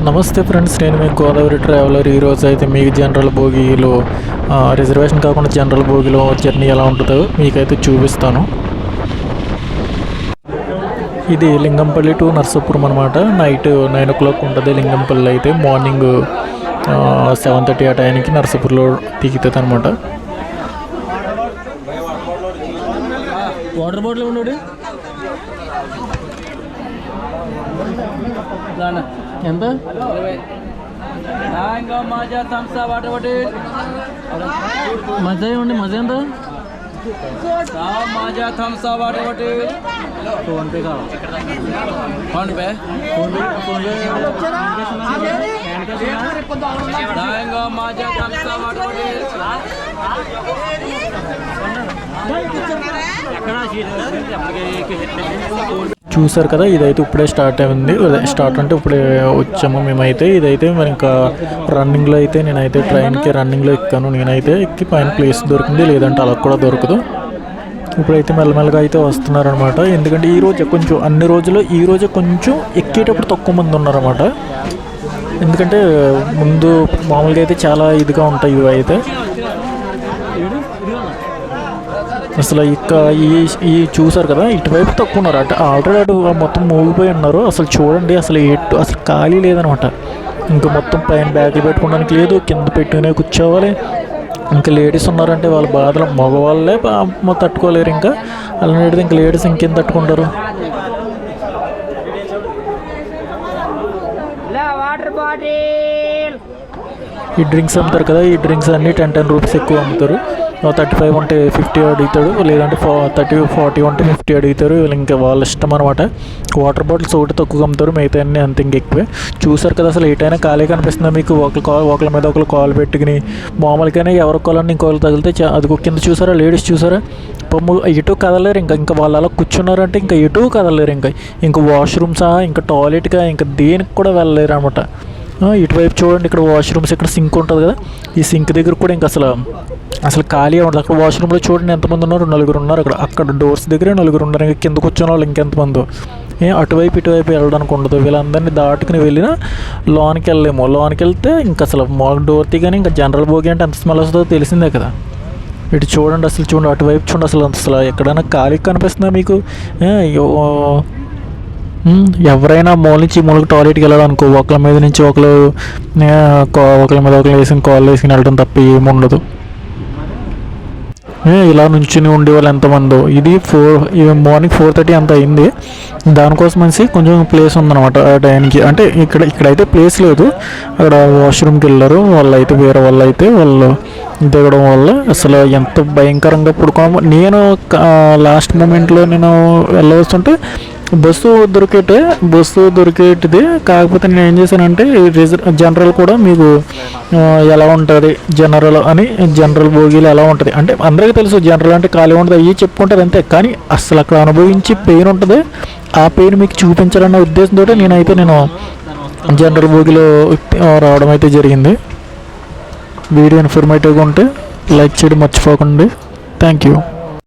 నమస్తే ఫ్రెండ్స్, నేను మీ గోదావరి ట్రావెలర్. ఈరోజు అయితే మీకు జనరల్ బోగీలో రిజర్వేషన్ కాకుండా జనరల్ బోగీలో జర్నీ ఎలా ఉంటుందో మీకైతే చూపిస్తాను. ఇది లింగంపల్లి టు నర్సాపురం అనమాట. నైట్ 9 o'clock ఉంటుంది లింగంపల్లి. అయితే మార్నింగ్ 7:30 ఆ టైంకి నర్సాపూర్లో దిగుతుంది అనమాట. వాటర్ బాటిల్ ఉండడు ఎంత మజా థమ్సా వాటర్ బాటిల్ మజా ఏమండి మజా ఎంత మజా థమ్సా వాటర్ బాటిల్ ఫోన్పే కావాలి ఫోన్పే మజా థమ్సా వాటర్ బాటిల్ చూసారు కదా, ఇదైతే ఇప్పుడే స్టార్ట్ అయింది. స్టార్ట్ అంటే ఇప్పుడే వచ్చాము మేమైతే. ఇదైతే మరి ఇంకా రన్నింగ్లో అయితే నేనైతే ట్రైన్కి రన్నింగ్లో ఎక్కాను. నేనైతే ఎక్కి పైన ప్లేస్ దొరికింది, లేదంటే అలా కూడా దొరకదు. ఇప్పుడైతే మెల్లమెల్లగా అయితే వస్తున్నారనమాట. ఎందుకంటే ఈరోజు కొంచెం అన్ని రోజులు ఈరోజు కొంచెం ఎక్కేటప్పుడు తక్కువ మంది ఉన్నారన్నమాట. ఎందుకంటే ముందు మామూలుగా అయితే చాలా ఇదిగా ఉంటాయి ఇవి అయితే. అసలు ఈ చూసారు కదా, ఇటువైపు తక్కువ ఉన్నారు. ఆల్రెడీ అటు మొత్తం మూగిపోయి ఉన్నారు. అసలు చూడండి, అసలు ఖాళీ లేదనమాట. ఇంకా మొత్తం పైన బ్యాగులు పెట్టుకోవడానికి లేదు, కింద పెట్టుకునే కూర్చోవాలి. ఇంకా లేడీస్ ఉన్నారంటే వాళ్ళ బాధలు మగవాళ్ళే తట్టుకోలేరు. ఇంకా అలాంటిది ఇంకా లేడీస్ ఇంకేం తట్టుకుంటారు. ఈ డ్రింక్స్ అమ్ముతారు కదా, ఈ డ్రింక్స్ అన్నీ 10 రూపీస్ ఎక్కువ అమ్ముతారు. 35 ఉంటే 50 అడుగుతాడు, లేదంటే 40 ఉంటే 50 అడుగుతారు. ఇంకా వాళ్ళ ఇష్టం అనమాట. వాటర్ బాటిల్స్ ఒకటి తక్కువ అమ్ముతారు, మిగతా అన్నీ అంత ఇంకెక్కువే. చూసారు కదా, అసలు ఏటైనా ఖాళీ కనిపిస్తుందా మీకు? ఒకళ్ళ మీద ఒకరు కాల్ పెట్టుకుని మామూలుగానే ఎవరి కాలని ఇంకోళ్ళు తగిలితే అది కింద చూసారా, లేడీస్ చూసారా, ఎటు కదలేరు. ఇంకా వాళ్ళు అలా కూర్చున్నారంటే ఇంకా ఎటు కదలేరు. ఇంకా వాష్రూమ్సా, ఇంకా టాయిలెట్గా, ఇంకా దేనికి కూడా వెళ్ళలేరు అనమాట. ఇటువైపు చూడండి, ఇక్కడ వాష్రూమ్స్, ఇక్కడ సింక్ ఉంటుంది కదా, ఈ సింక్ దగ్గర కూడా ఇంకా అసలు ఖాళీ ఉంటుంది. అక్కడ వాష్రూమ్లో చూడండి ఎంతమంది ఉన్నారు, 4 ఉన్నారు. అక్కడ డోర్స్ దగ్గరే 4 ఉన్నారు. ఇంకా కిందకు వచ్చిన వాళ్ళు ఇంకెంతమందో. అటువైపు ఇటువైపు వెళ్ళడానికి ఉండదు. వీళ్ళందరినీ దాటుకుని వెళ్ళినా లోనికి వెళ్ళలేము. లోనికి వెళ్తే ఇంకా అసలు మాకు డోర్ తీగానే ఇంకా జనరల్ బోగి అంటే ఎంత స్మెల్ వస్తుందో తెలిసిందే కదా. ఇటు చూడండి, అసలు చూడండి, అటువైపు చూడండి, అసలు ఎక్కడైనా ఖాళీ కనిపిస్తుందా మీకు? ఎవరైనా మూల నుంచి మూలకి టాయిలెట్కి వెళ్ళాలనుకో, ఒకళ్ళ మీద నుంచి ఒకళ్ళు వేసుకుని కాల్ వేసుకుని వెళ్ళడం తప్ప ఏముండదు. ఇలా నుంచుని ఉండే వాళ్ళు ఎంతమందో. ఇది మార్నింగ్ 4:30 అంత అయింది. దానికోసం కొంచెం ప్లేస్ ఉందన్నమాట ఆ టైంకి. అంటే ఇక్కడైతే ప్లేస్ లేదు. అక్కడ వాష్రూమ్కి వెళ్ళారు వాళ్ళైతే, వేరే వాళ్ళు దిగడం వల్ల అసలు ఎంత భయంకరంగా పుడుకోము. నేను లాస్ట్ మూమెంట్లో నేను వెళ్ళవస్తుంటే బస్సు దొరికేటిది. కాకపోతే నేను ఏం చేశానంటే జనరల్ కూడా మీకు ఎలా ఉంటుంది, జనరల్ బోగీలు ఎలా ఉంటుంది అంటే అందరికీ తెలుసు. జనరల్ అంటే ఖాళీ ఉంటుంది, అవి చెప్పుకుంటారు అంతే. కానీ అసలు అక్కడ అనుభవించి పెయిన్ ఉంటుంది. ఆ పెయిన్ మీకు చూపించాలన్న ఉద్దేశంతో నేను జనరల్ బోగీలో రావడం అయితే జరిగింది. వీడియో ఇన్ఫర్మేటివ్గా ఉంటే లైక్ చేయడం మర్చిపోకండి. Thank you.